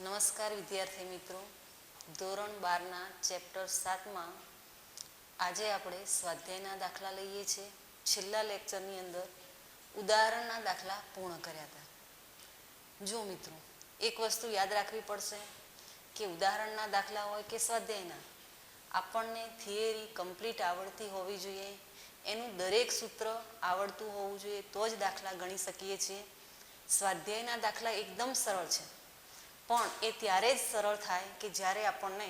નમસ્કાર વિદ્યાર્થી મિત્રો, ધોરણ 12ના ચેપ્ટર 7માં આજે આપણે સ્વાધ્યાયના દાખલા લઈએ છીએ. છેલ્લા લેક્ચરની અંદર ઉદાહરણના દાખલા પૂર્ણ કર્યા હતા. જો મિત્રો, એક વસ્તુ યાદ રાખવી પડશે કે ઉદાહરણના દાખલા હોય કે સ્વાધ્યાયના, આપણને થિયરી કમ્પ્લીટ આવડતી હોવી જોઈએ. એનું દરેક સૂત્ર આવડતું હોવું જોઈએ તો જ દાખલા ગણી શકીએ છીએ. સ્વાધ્યાયના દાખલા એકદમ સરળ છે, પણ એ ત્યારે જ સરળ થાય કે જ્યારે આપણને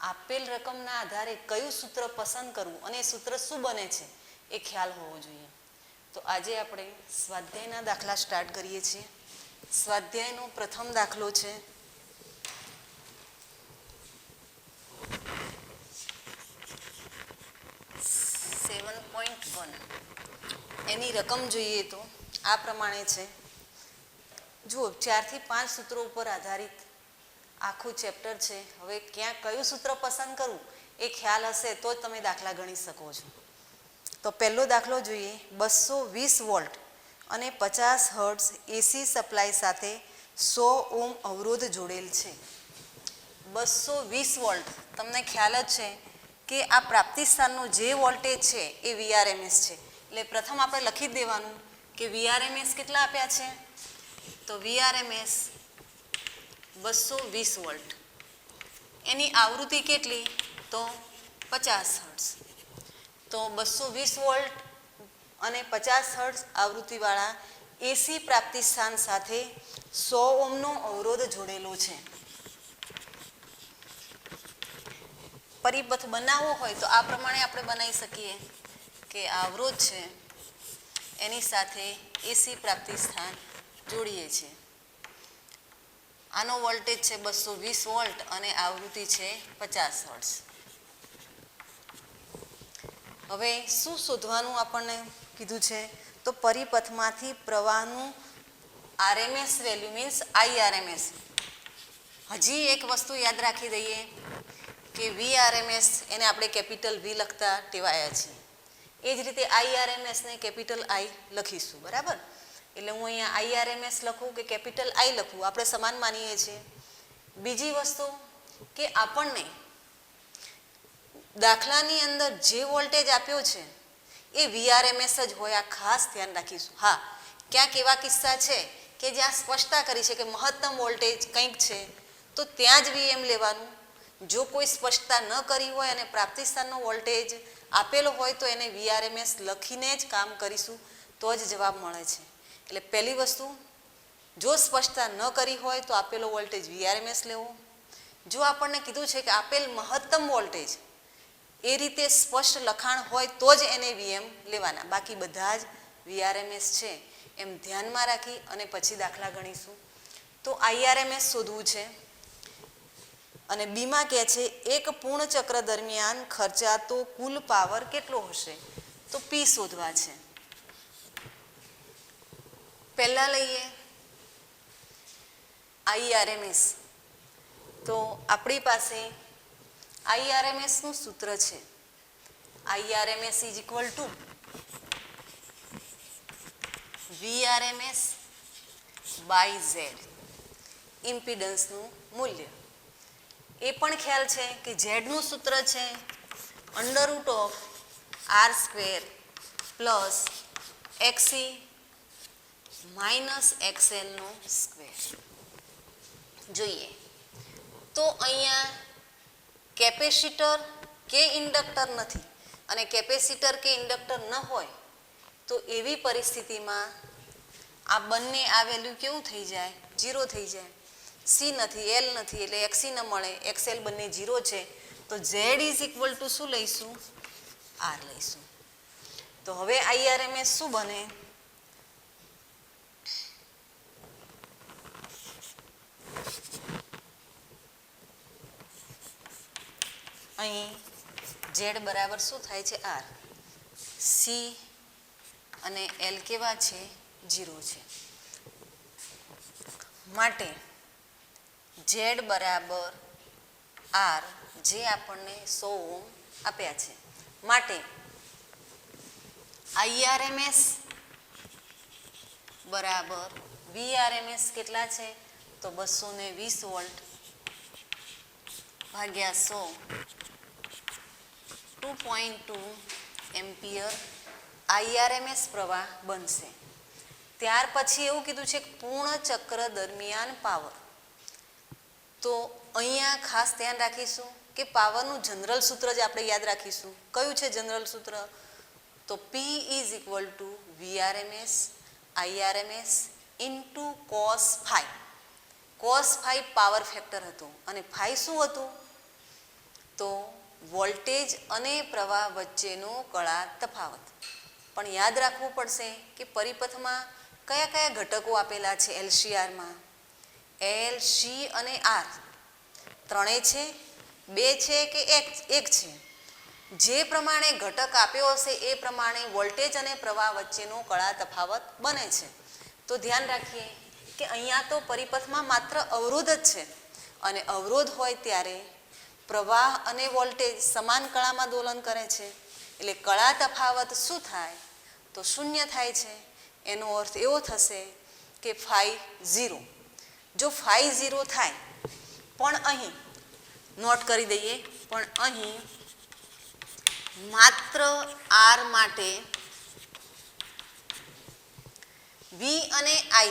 આપેલ રકમના આધારે કયું સૂત્ર પસંદ કરવું અને એ સૂત્ર શું બને છે એ ખ્યાલ હોવો જોઈએ. તો આજે આપણે સ્વાધ્યાયના દાખલા સ્ટાર્ટ કરીએ છીએ. સ્વાધ્યાયનો પ્રથમ દાખલો છે 7.1. એની રકમ જોઈએ તો આ પ્રમાણે છે. જુઓ, 4 થી 5 સૂત્રો ઉપર આધારિત આખું ચેપ્ટર છે. હવે ક્યાં કયું સૂત્ર પસંદ કરવું એ ખ્યાલ હશે તો જ તમે દાખલા ગણી શકો છો. તો પહેલો દાખલો જોઈએ. 220 વોલ્ટ અને 50 હર્ટ્ઝ એસી સપ્લાય સાથે 100 ઓહ્મ અવરોધ જોડેલ છે. 220 વોલ્ટ, તમને ખ્યાલ જ છે કે આ પ્રાપ્તિ સ્થાનનો જે વોલ્ટેજ છે એ VRMS છે. એટલે પ્રથમ આપણે લખી જ દેવાનું કે VRMS કેટલા આપ્યા છે, તો VRMS 220 વોલ્ટ. એની આવૃત્તિ કેટલી, તો 50 હર્ટ્ઝ. તો 220 વોલ્ટ અને 50 હર્ટ્ઝ આવૃત્તિવાળા એસી પ્રાપ્તિ સ્થાન સાથે 100 ઓહ્મનો અવરોધ જોડેલો છે. પરિપથ બનાવવો હોય તો આ પ્રમાણે આપણે બનાવી શકીએ કે આ અવરોધ છે એની સાથે એસી પ્રાપ્તિ સ્થાન જોડીએ છીએ. આનો વોલ્ટેજ છે 220 વોલ્ટ અને આવૃત્તિ છે 50 હર્ટ્ઝ. હવે શું શોધવાનું આપણને કીધું છે, તો પરિપથમાંથી પ્રવાહનું RMS વેલ્યુ મીન્સ IRMS. હજી એક વસ્તુ યાદ રાખી દઈએ કે VRMS એને આપણે કેપિટલ V લખતા ટેવાયા છીએ. એ જ રીતે IRMS ને કેપિટલ I લખીશું, બરાબર. એટલે હું અહીંયા IRMS લખું કે કેપિટલ I લખું, આપણે સમાન માનીએ છીએ. બીજી વસ્તુ કે આપણને દાખલાની અંદર જે વોલ્ટેજ આપ્યો છે એ VRMS જ હોય, આ ખાસ ધ્યાન રાખીશું. હા, ક્યાંક એવા કિસ્સા છે કે જ્યાં સ્પષ્ટતા કરી છે કે મહત્તમ વોલ્ટેજ કંઈક છે તો ત્યાં જ VM લેવાનું. જો કોઈ સ્પષ્ટતા ન કરી હોય અને પ્રાપ્તિ સ્થાનનો વોલ્ટેજ આપેલો હોય તો એને VRMS લખીને જ કામ કરીશું તો જ જવાબ મળે છે. એટલે પહેલી વસ્તુ, જો સ્પષ્ટતા ન કરી હોય તો આપેલો વોલ્ટેજ VRMS લેવો. જો આપણને કીધું છે કે આપેલ મહત્તમ વોલ્ટેજ એ રીતે સ્પષ્ટ લખાણ હોય તો જ એને VM લેવાના, બાકી બધા જ VRMS છે એમ ધ્યાનમાં રાખી અને પછી દાખલા ગણીશું. તો IRMS શોધવું છે અને બીમાં કહે છે એક પૂર્ણ ચક્ર દરમિયાન ખર્ચાતો કુલ પાવર કેટલો હશે, તો P શોધવા છે. પહેલા લઈએ IRMS. તો આપણી પાસે IRMS નું સૂત્ર છે IRMS is equal to VRMS by Z, ઇમ્પિડન્સનું મૂલ્ય. એ પણ ખ્યાલ છે કે Z નું સૂત્ર છે √R² plus XC minus XL નો સ્ક્વેર. જોઈએ તો અહીંયા કેપેસિટર કે ઇન્ડક્ટર નથી, અને કેપેસિટર કે ઇન્ડક્ટર ન હોય તો એવી પરિસ્થિતિમાં આ બંને આ વેલ્યુ કેવું થઈ જાય, 0 થઈ જાય. C નથી, L નથી, એટલે XC ન મળે, XL બંને 0 છે. તો Z ઇઝ ઇક્વલ ટુ શું લઈશું, R લઈશું. તો હવે IRMS શું બને, અહીં Z બરાબર શું થાય છે, R. C અને L કેવા છે, 0 છે. માટે Z બરાબર R, જે આપણને 100 ઓહ્મ આપ્યા છે. માટે IRMS બરાબર VRMS કેટલા છે, તો 220 વોલ્ટ ભાગ્યા 100 2.2 એમ્પિયર IRMS પ્રવાહ બનશે. ત્યાર પછી એવું કીધું છે પૂર્ણ ચક્ર દરમિયાન પાવર. તો અહીંયા ખાસ ધ્યાન રાખીશું કે પાવરનું જનરલ સૂત્ર જ આપણે યાદ રાખીશું. કયું છે જનરલ સૂત્ર? તો P is equal to VRMS IRMS into cos phi. cos phi power factor હતું અને phi શું હતું? તો વોલ્ટેજ અને પ્રવાહ વચ્ચેનો કળા તફાવત. પણ યાદ રાખવું પડશે કે પરિપથમાં કયા કયા ઘટકો આપેલા છે LCRમાં? L, C અને R ત્રણેય છે, બે છે કે એક છે? જે પ્રમાણે ઘટક આપ્યો હશે એ પ્રમાણે વોલ્ટેજ અને પ્રવાહ વચ્ચેનો કળા તફાવત બને છે. તો ધ્યાન રાખીએ કે અહીંયા તો પરિપથમાં માત્ર અવરોધ જ છે અને અવરોધ હોય ત્યારે પ્રવાહ અને વોલ્ટેજ સમાન કળામાં દોલન કરે છે એટલે કળા તફાવત શું થાય? તો શૂન્ય થાય છે. એનો અર્થ એવો થશે કે phi 0. જો phi 0 થાય પણ અહીં નોટ કરી દઈએ, પણ અહીં માત્ર R માટે V અને I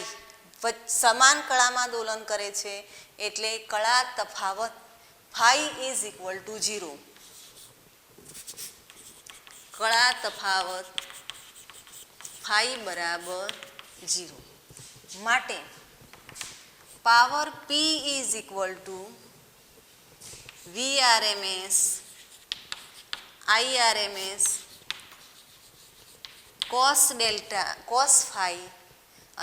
સમાન કળામાં દોલન કરે છે એટલે કળા તફાવત phi ઇઝ ઇક્વલ ટુ 0. કળા તફાવત phi બરાબર 0 માટે power P is equal to VRMS IRMS cos delta cos phi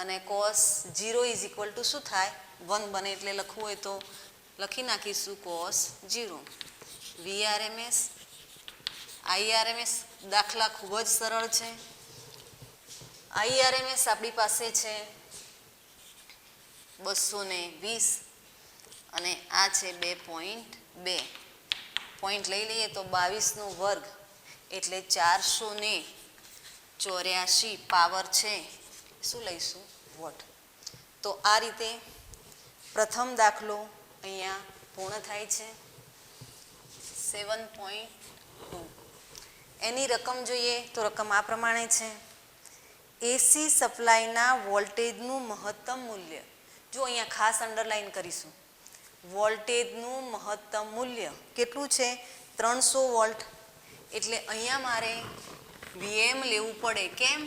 અને cos 0 ઇઝ ઇક્વલ ટુ શું થાય? 1 બને એટલે લખવું હોય તો લખી નાખીશું cos 0. VRMS IRMS દાખલા ખૂબ જ સરળ છે. IRMS આપણી પાસે છે 220 અને આ છે 2.2. પોઈન્ટ લઈ લઈએ તો 22 નો વર્ગ એટલે 484 પાવર છે. શું લઈશું? વોટ. તો આ રીતે પ્રથમ દાખલો અહીંયા પૂર્ણ થાય છે. 7.2. એની રકમ જોઈએ તો રકમ આ પ્રમાણે છે. AC સપ્લાયના વોલ્ટેજનું મહત્તમ મૂલ્ય. જો અહીંયા ખાસ અંડરલાઈન કરીશું, વોલ્ટેજનું મહત્તમ મૂલ્ય કેટલું છે? 300 વોલ્ટ. એટલે અહીંયા મારે VM લેવું પડે. કેમ?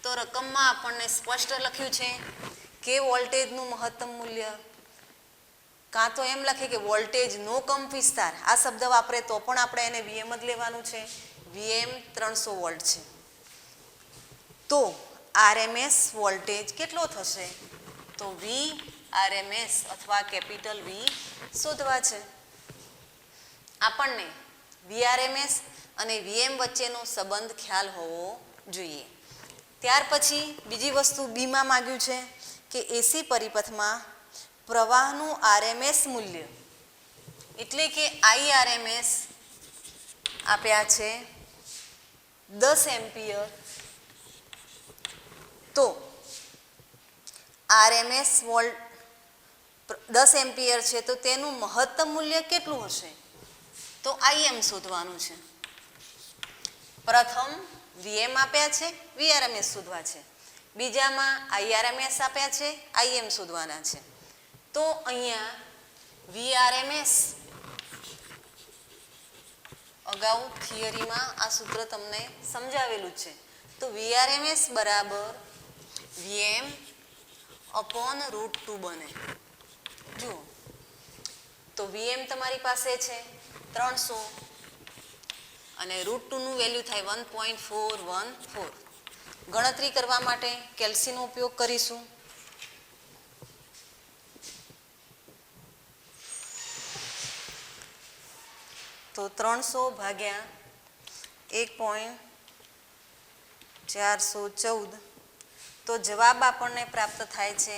તો રકમમાં આપણને સ્પષ્ટ લખ્યું છે કે વોલ્ટેજનું મહત્તમ મૂલ્ય, કાં તો એમ લખે કે વોલ્ટેજનો કંપ વિસ્તાર. આ શબ્દ વાપરે તો પણ આપણે એને VM જ લેવાનું છે. VM 300 વોલ્ટ છે તો RMS વોલ્ટેજ કેટલો થશે? તો VRMS અથવા કેપિટલ V શોધવા છે. આપણને VRMS અને VM વચ્ચેનો સંબંધ ખ્યાલ હોવો જોઈએ. ત્યાર પછી બીજી વસ્તુ બીમાં માંગ્યું છે કે AC પરિપથમાં પ્રવાહનું RMS મૂલ્ય એટલે કે IRMS આપ્યા છે 10 એમ્પિયર. તો RMS વોલ્ટ 10 એમ્પિયર છે તો તેનું મહત્તમ મૂલ્ય કેટલું હશે? તો IM શોધવાનું છે. પ્રથમ VM આપ્યા છે, VRMS શોધવા છે. બીજામાં IRMS આપ્યા છે, IM શોધવાના છે. તો અહીંયા VRMS અગાઉ થિયરીમાં આ સૂત્ર તમને સમજાવેલું છે. તો VRMS બરાબર VM અપોન √2 બને. જુઓ તો VM તમારી પાસે છે 300 અને √2 નું વેલ્યુ થાય 1.414. ગણતરી કરવા માટે કેલ્સીનો ઉપયોગ કરીશું. તો 300 ભાગ્યા 1.414 તો જવાબ આપણને પ્રાપ્ત થાય છે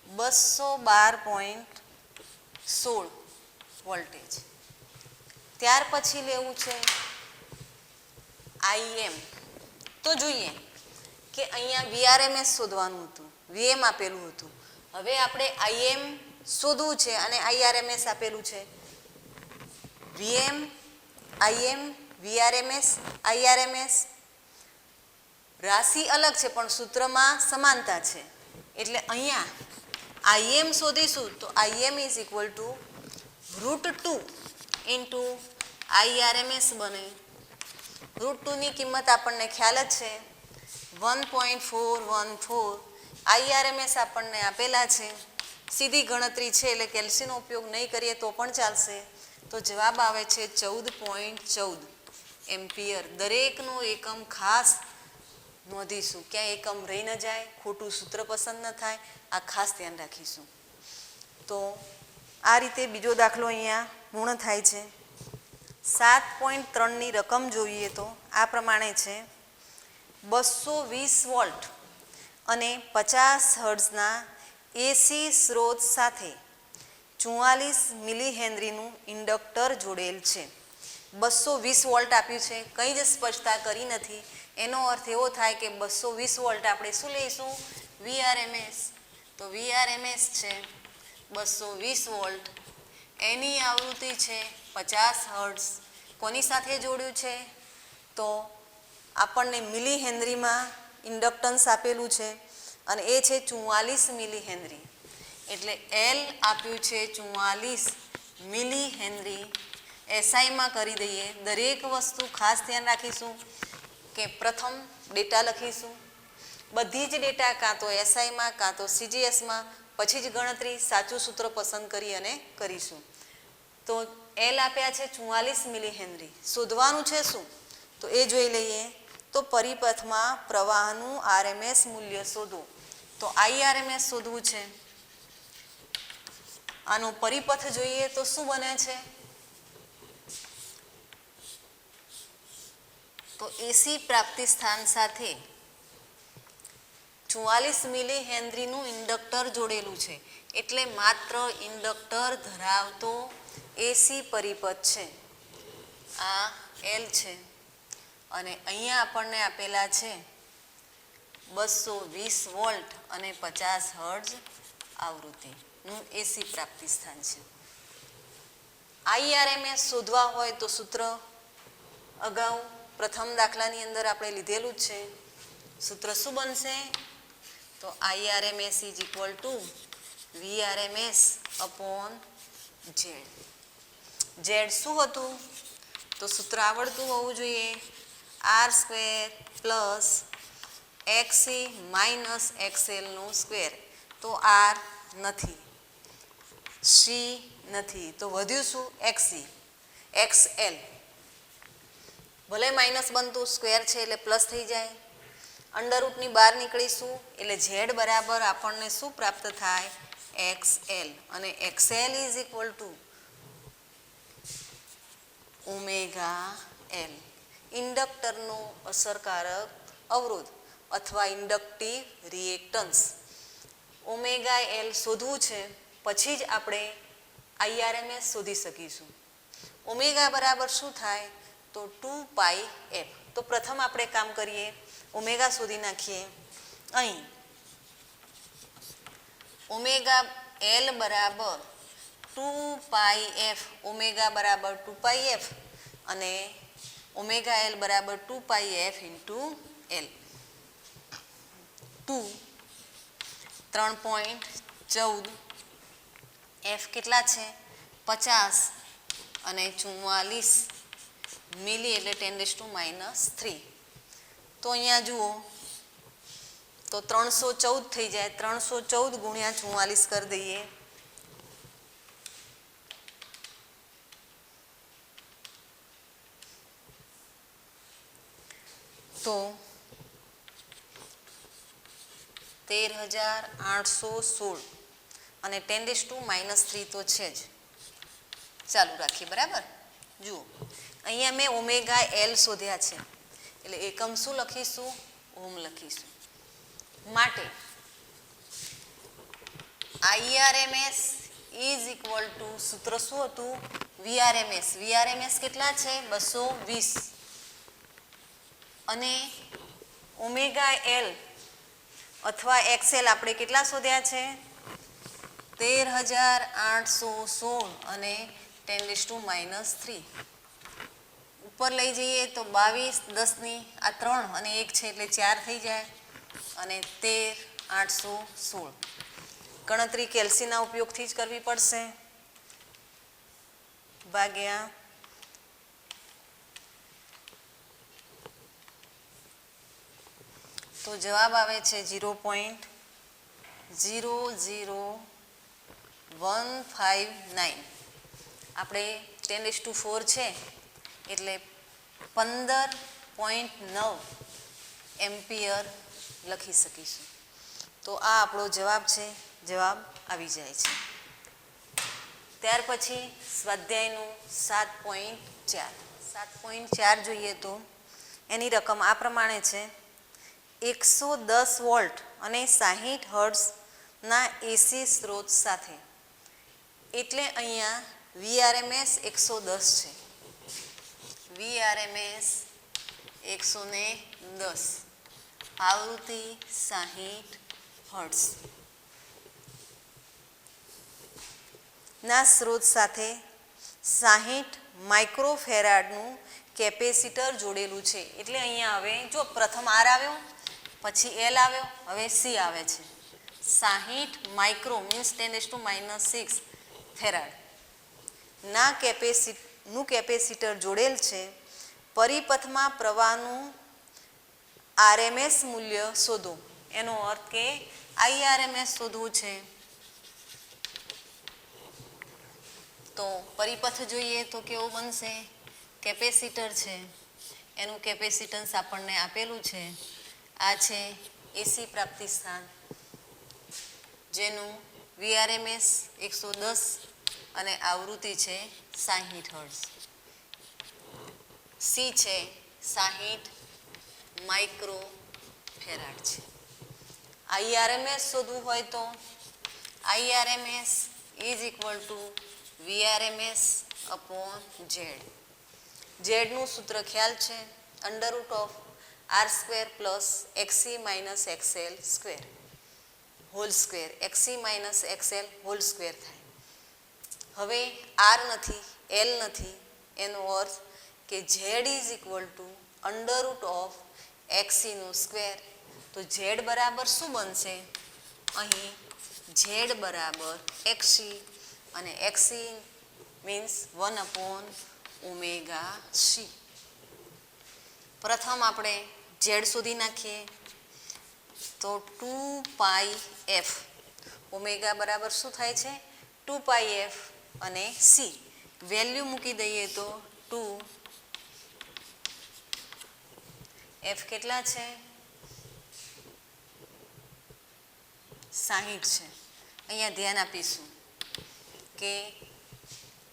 212.16 વોલ્ટેજ. ત્યાર પછી લેવું છે IM. તો જોઈએ કે અહીંયા VRMS શોધવાનું હતું, VM આપેલું હતું. હવે આપણે આઈએમ શોધવું છે અને આઈઆરએમએસ આપેલું છે. વીએમ, આઈએમ, વીઆરએમએસ, આઈઆરએમએસ રાશિ અલગ છે પણ સૂત્રમાં સમાનતા છે. એટલે અહીંયા આઈએમ શોધીશું તો IM is equal two √2 into IRMS બને. √2ની કિંમત આપણને ખ્યાલ જ છે 1.414. આઈઆરએમએસ આપણને આપેલા છે. સીધી ગણતરી છે એટલે કેલ્સીનો ઉપયોગ નહીં કરીએ તો પણ ચાલશે. તો જવાબ આવે છે 14.14 એમ્પિયર. દરેકનો એકમ ખાસ નોંધીશું, ક્યાંય એકમ રહી ન જાય, ખોટું સૂત્ર પસંદ ન થાય, આ ખાસ ધ્યાન રાખીશું. તો આ રીતે બીજો દાખલો અહીંયા પૂર્ણ થાય છે. 7.3ની રકમ જોઈએ તો આ પ્રમાણે છે. 220 વોલ્ટ અને 50 હર્ટ્ઝના એસી સ્રોત સાથે 44 મિલી હેનરીનું ઇન્ડક્ટર જોડેલ છે. 220 વોલ્ટ આપ્યું છે, કંઈ જ સ્પષ્ટતા કરી નથી. એનો અર્થ એવો થાય કે 220 વોલ્ટ આપણે શું લઈશું? વીઆરએમએસ. તો વીઆરએમએસ છે 220 વોલ્ટ. એની આવૃત્તિ છે 50 હર્ટ્ઝ. કોની સાથે જોડ્યું છે? તો આપણને મિલી હેનરીમાં ઇન્ડક્ટન્સ આપેલું છે અને એ છે 44 મિલી હેનરી. એટલે એલ આપ્યું છે 44 મિલી હેનરી. એસઆઈમાં કરી દઈએ. દરેક વસ્તુ ખાસ ધ્યાન રાખીશું કે પ્રથમ ડેટા લખીશું. બધી જ ડેટા કાં તો એસઆઈમાં કાં તો સીજીએસમાં, પછી જ ગણતરી સાચું સૂત્ર પસંદ કરી અને કરીશું. તો એલ આપ્યા છે 44 મિલી હેનરી. શોધવાનું છે શું? તો એ જોઈ લઈએ. તો પરિપથમાં પ્રવાહનું આરએમએસ મૂલ્ય શોધો. તો આઈઆરએમએસ શોધવું છે. આનો પરિપથ જોઈએ તો શું બને છે? તો એસી પ્રાપ્તિ સ્થાન સાથે 44 મિલી હેનરીનું ઇન્ડક્ટર જોડેલું છે. એટલે માત્ર ઇન્ડક્ટર ધરાવતો એસી પરિપથ છે. આ એલ છે અને અહીંયા આપણને આપેલા છે 220 વોલ્ટ અને 50 હર્ટ્ઝ આવૃત્તિનું એસી પ્રાપ્તિ સ્થાન છે. આઈઆરએમએસ શોધવા હોય તો સૂત્ર અગાઉ પ્રથમ દાખલાની અંદર આપણે લીધેલું જ છે. સૂત્ર શું બનશે? તો IRMS is equal to VRMS upon Z. Z શું હતું? તો સૂત્ર આવડતું હોવું જોઈએ. R square plus XC minus એક્સએલનો સ્ક્વેર. તો આર નથી, સી નથી, તો વધ્યું શું? XC, XL. ભલે માઇનસ બનતું, સ્ક્વેર છે એટલે પ્લસ થઈ જાય. અંડરરૂટની બહાર નીકળીશું એટલે ઝેડ બરાબર આપણને શું પ્રાપ્ત થાય? એક્સએલ. અને XL is equal to omega L. ઇન્ડક્ટરનો અસરકારક અવરોધ અથવા ઇન્ડક્ટિવ રિએક્ટન્સ ઓમેગા એલ શોધવું છે. પછી જ આપણે આઈઆરએમએસ શોધી શકીશું. ઓમેગા બરાબર શું થાય? તો 2πf. તો પ્રથમ આપણે કામ કરીએ, ઓમેગા શોધી નાખીએ. અહીં ઓમેગા એલ બરાબર 2πf. ઓમેગા બરાબર 2πf અને ઓમેગા એલ બરાબર 2πf ઇન્ટુ એલ. 3.14. એફ કેટલા છે? 50 અને 44 મિલી એટલે 10⁻³ તો અહીંયા જુઓ તો 314 થઈ જાય. 314 ગુણ્યા 44 કરી દઈએ તો 13,816 અને 10⁻³ તો છે જ. ચાલુ રાખીએ. બરાબર. જુઓ અહીંયા મેં ઓમેગા એલ શોધ્યા છે એટલે એકમ શું લખીશું? ઓમ લખીશું. માટે આઈઆરએમએસ ઇઝ ઇક્વલ ટુ સૂત્ર શું હતું? વીઆરએમએસ. વીઆરએમએસ કેટલા છે? 220 અને ઓમેગા એલ અથવા એક્સએલ આપણે કેટલા શોધ્યા છે? 13,816 અને 10⁻³ ઉપર લઈ જઈએ તો 22 10ની આ 3 અને 1 છે એટલે 4 થઈ જાય અને 13,816 ગણતરી કેલ્સીના ઉપયોગથી જ કરવી પડશે ભાગ્યા તો જવાબ આવે છે 0.00159 આપણે 10⁴ છે એટલે 15.9 એમ્પિયર લખી શકીશું તો આ આપણો જવાબ છે જવાબ આવી જાય છે ત્યાર પછી સ્વાધ્યાયનું 7.4 જોઈએ તો એની રકમ આ પ્રમાણે છે 110 વોલ્ટ અને 60 હર્ટ્ઝના એસી સ્ત્રોત સાથે એટલે અહીંયા VRMS 110 છે VRMS 110 આવૃત્તિ 60 હર્ટ્ઝ ના સ્ત્રોત સાથે 60 માઇક્રોફેરાડનું કેપેસિટર જોડેલું છે એટલે અહીંયા હવે જો પ્રથમ R આવ્યો પછી L આવ્યો હવે C આવે છે 60 માઇક્રો મીન્સ 10⁻⁶ ફેરાડ ના કેપેસિટર જોડેલ છે પરિપથમાં પ્રવાહનું RMS મૂલ્ય શોધો એનો અર્થ કે IRMS શોધવું છે તો પરિપથ જોઈએ તો કેવો બનશે કેપેસિટર છે એનું કેપેસિટન્સ આપણને આપેલું છે આ છે એસી પ્રાપ્તિ સ્થાન જેનું VRMS 110 અને આવૃત્તિ છે 60 હર્ટ્ઝ C છે 60 માઇક્રો ફેરાડ છે IRMS શોધવું હોય તો IRMS is equal to VRMS upon Z નું સૂત્ર ખ્યાલ છે √R² plus XC minus XL square whole square XC minus XL whole square થાય હવે R નથી L નથી એનો અર્થ કે Z is equal to √XC નો સ્ક્વેર તો Z બરાબર શું બનશે અહીં Z બરાબર XC અને XC મીન્સ 1/ωc પ્રથમ આપણે Z શોધી નાખીએ તો 2πf ઓમેગા બરાબર શું થાય છે 2πf અને C વેલ્યુ મૂકી દઈએ તો 2f કેટલા છે 60 છે અહીંયા ધ્યાન આપીશું કે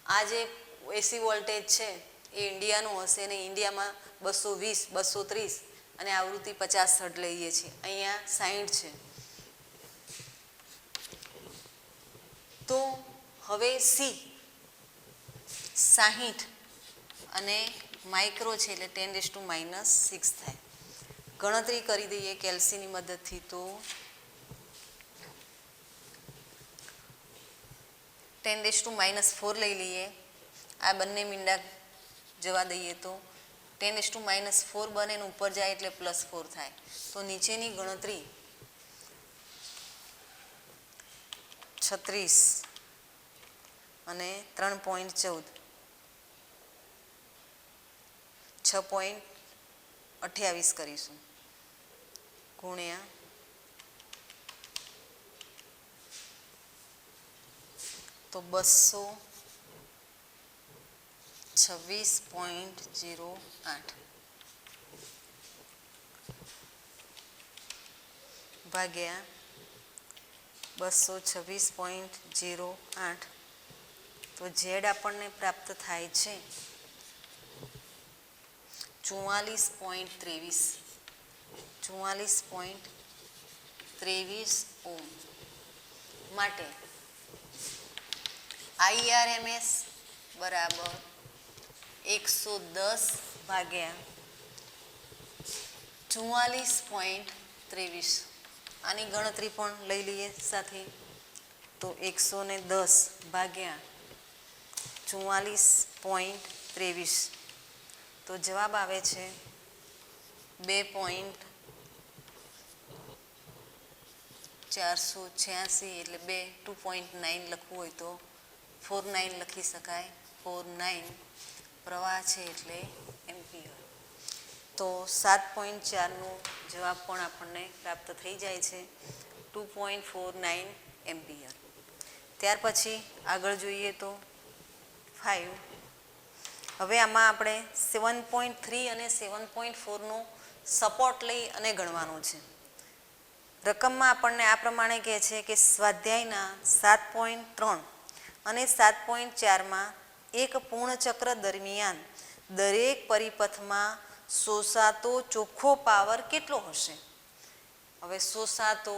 આ જે એસી વોલ્ટેજ છે એ ઇન્ડિયાનું હશે અને ઇન્ડિયામાં 220 230 અને આવૃત્તિ 50 હર્ટ્ઝ લઈએ છીએ અહીંયા 60 છે તો હવે C 60 અને માઇક્રો છે એટલે 10⁻⁶ થાય ગણતરી કરી દઈએ કેલ્સીની મદદથી તો 10⁻⁴ લઈ લઈએ આ બંને મીંડા જવા દઈએ તો 10⁻⁴ બને ને ઉપર જાય એટલે +4 થાય તો નીચેની ગણતરી 36 અને 3.14 6.28 કરીશું ગુણ્યા તો 226.08 ભાગ્યા 226.08 તો Z આપણને પ્રાપ્ત થાય છે 44.23 ઓમ માટે IRMS બરાબર 110 ભાગ્યા 44.23 આની ગણતરી પણ લઈ લઈએ સાથે તો 110 ભાગ્યા 44.23 તો જવાબ આવે છે 2.486 એટલે 2.9 લખવું હોય તો 49 લખી શકાય 49 પ્રવાહ છે એટલે એમ્પિયર તો 7.4નો જવાબ પણ આપણને પ્રાપ્ત થઈ જાય છે 2.49 એમ્પિયર ત્યાર પછી આગળ જોઈએ તો 5 હવે આમાં આપણે 7.3 અને 7.4નો સપોર્ટ લઈ અને ગણવાનો છે રકમમાં આપણને આ પ્રમાણે કહે છે કે સ્વાધ્યાયના 7.3 અને 7.4માં એક પૂર્ણ ચક્ર દરમિયાન દરેક પરિપથમાં શોષાતો ચોખ્ખો પાવર કેટલો હશે હવે શોષાતો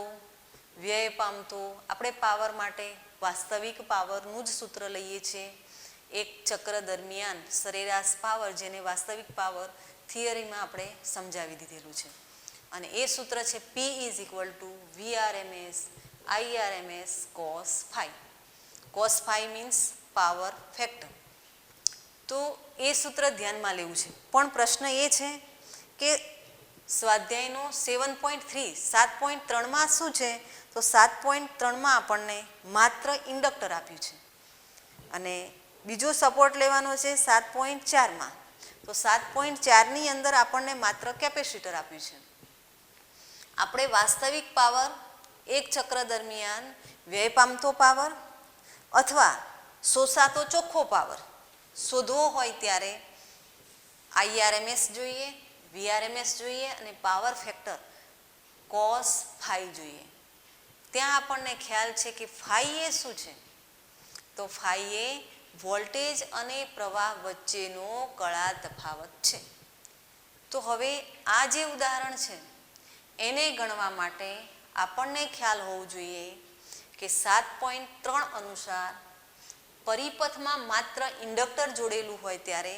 વ્યય પામતો આપણે પાવર માટે વાસ્તવિક પાવરનું જ સૂત્ર લઈએ છીએ એક ચક્ર દરમિયાન સરેરાશ પાવર જેને વાસ્તવિક પાવર થિયરીમાં આપણે સમજાવી દીધેલું છે અને એ સૂત્ર છે P = VRMS IRMS cos phi cos phi means power factor તો એ સૂત્ર ધ્યાનમાં લેવું છે પણ પ્રશ્ન એ છે કે સ્વાધ્યાયનો 7.3માં શું છે તો 7.3માં આપણને માત્ર ઇન્ડક્ટર આપ્યું છે અને બીજો સપોર્ટ લેવાનો છે 7.4માં તો 7.4ની અંદર આપણને માત્ર કેપેસિટર આપ્યું છે આપણે વાસ્તવિક પાવર એક ચક્ર દરમિયાન વ્યય પામતો પાવર અથવા શોષાતો ચોખ્ખો પાવર શોધવો હોય ત્યારે IRMS જોઈએ VRMS જોઈએ અને પાવર ફેક્ટર cos phi જોઈએ ત્યાં આપણને ખ્યાલ છે કે phi એ શું છે તો phi એ વોલ્ટેજ અને પ્રવાહ વચ્ચેનો કળા તફાવત છે તો હવે આ જે ઉદાહરણ છે એને ગણવા માટે આપણને ખ્યાલ હોવો જોઈએ કે 7.3 અનુસાર પરિપથમાં માત્ર ઇન્ડક્ટર જોડેલું હોય ત્યારે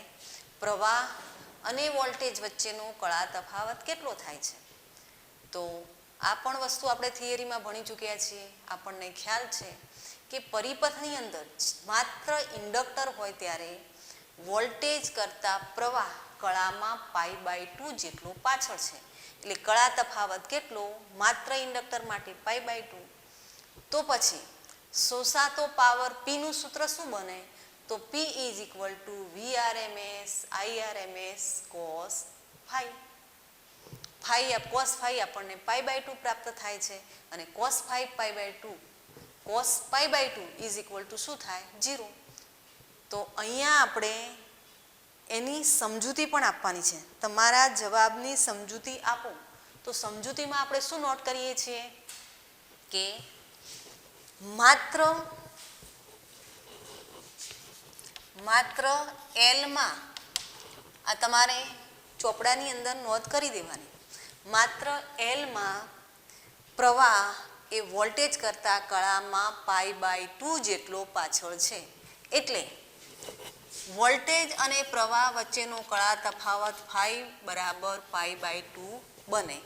પ્રવાહ અને વોલ્ટેજ વચ્ચેનો કળા તફાવત કેટલો થાય છે તો આ પણ વસ્તુ આપણે થિયરીમાં ભણી ચૂક્યા છીએ આપણને ખ્યાલ છે કે પરિપથની અંદર માત્ર ઇન્ડક્ટર હોય ત્યારે વોલ્ટેજ કરતાં પ્રવાહ કળામાં π/2 જેટલો પાછળ છે એટલે કળા તફાવત કેટલો માત્ર ઇન્ડક્ટર માટે π/2 તો પછી શોષાતો પાવર પીનું સૂત્ર શું બને તો P = VRMS IRMS cos phi cos phi આપણને π/2 પ્રાપ્ત થાય છે અને cos phi π/2 = શું થાય 0 તો અહીંયા આપણે એની સમજૂતી પણ આપવાની છે તમારા જવાબની સમજૂતી આપો તો સમજૂતીમાં આપણે શું નોટ કરીએ છીએ કે માત્ર એલમાં આ તમારે ચોપડાની અંદર નોંધ કરી દેવાની માત્ર એલમાં પ્રવાહ એ વોલ્ટેજ કરતાં કળામાં π/2 જેટલો પાછળ છે એટલે વોલ્ટેજ અને પ્રવાહ વચ્ચેનો કળા તફાવત phi = π/2 બને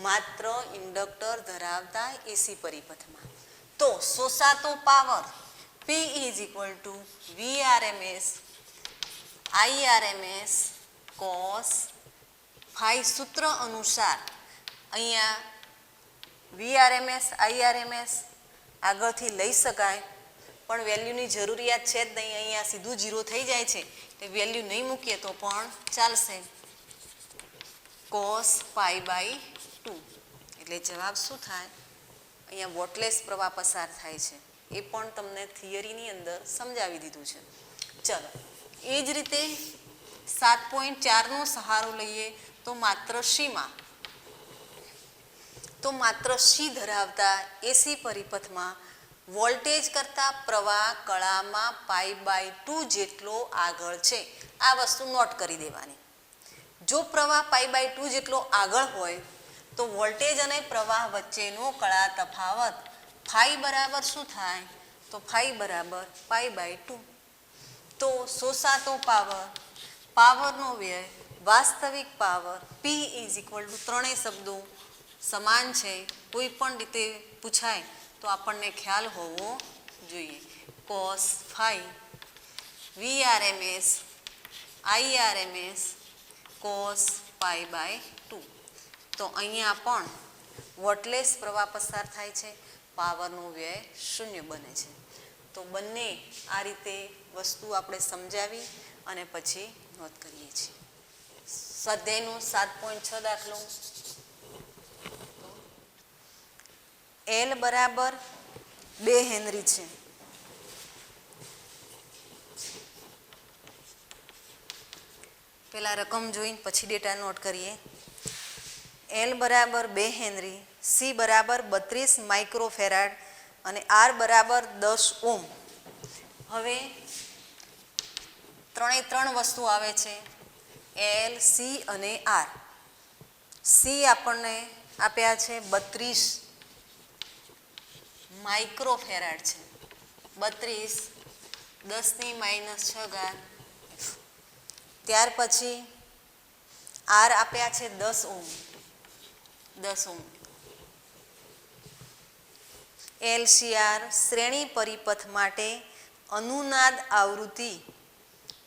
માત્ર ઇન્ડક્ટર ધરાવતા એસી પરિપથમાં તો શોષાતો power P = VRMS IRMS cos phi સૂત્ર અનુસાર અહીંયા VRMS IRMS આગળથી લઈ શકાય પણ વેલ્યુની જરૂરિયાત છે જ નહીં અહીંયા સીધું 0 થઈ જાય છે એટલે વેલ્યુ નહીં મૂકીએ તો પણ ચાલશે cos π/2 એટલે જવાબ શું થાય અહીંયા વોટલેસ પ્રવાહ પસાર થાય છે એ પણ તમને થિયરીની અંદર સમજાવી દીધું છે ચલો એ જ રીતે 7.4નો સહારો લઈએ તો માત્ર સી ધરાવતા એસી પરિપથમાં વોલ્ટેજ કરતાં પ્રવાહ કળામાં π/2 જેટલો આગળ છે આ વસ્તુ નોટ કરી દેવાની જો પ્રવાહ π/2 જેટલો આગળ હોય તો વોલ્ટેજ અને પ્રવાહ વચ્ચેનો કળા તફાવત phi બરાબર શું થાય તો phi બરાબર π/2 તો શોષાતો પાવરનો વ્યય વાસ્તવિક પાવર P = ત્રણેય શબ્દો સમાન છે કોઈ પણ રીતે પૂછાય તો આપણને ખ્યાલ હોવો જોઈએ cos phi VRMS IRMS cos pi by 2. તો અહીંયા પણ વોટલેસ પ્રવાહ પસાર થાય છે, પાવરનો વ્યય શૂન્ય બને છે. તો બંને આ રીતે વસ્તુ આપણે સમજાવી અને પછી નોંધ કરીએ છીએ. સ્વાધ્યાયનો 7.6 દાખલો. L બરાબર 2 હેનરી છે. પેલા રકમ જોઈને પછી ડેટા નોટ કરીએ. L બરાબર 2 હેનરી, C બરાબર 32 માઇક્રોફેરાડ અને R બરાબર 10 ઓમ. હવે ત્રણ વસ્તુ આવે છે, L, C અને R. C આપણને આપ્યા છે 32 માઇક્રોફેરાડ છે. 32 10⁻⁶. ત્યાર પછી R આપ્યા છે 10 ઓમ. 10 ઓમ. LCR શ્રેણી પરિપથ માટે અનુનાદ આવૃત્તિ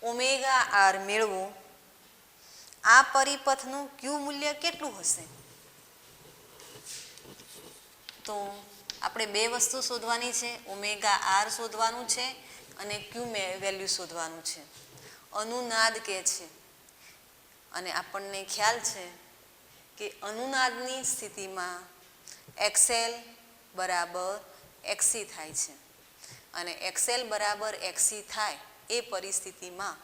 ઓમેગા R મેળવો. આ પરિપથનું Q મૂલ્ય કેટલું હશે? તો આપણે બે વસ્તુ શોધવાની છે, ઓમેગા R શોધવાનું છે અને Q વેલ્યુ શોધવાનું છે. અનુનાદ કે છે અને આપણને ખ્યાલ છે કે અનુનાદની સ્થિતિમાં XL બરાબર XC થાય છે અને XL બરાબર XC થાય એ પરિસ્થિતિમાં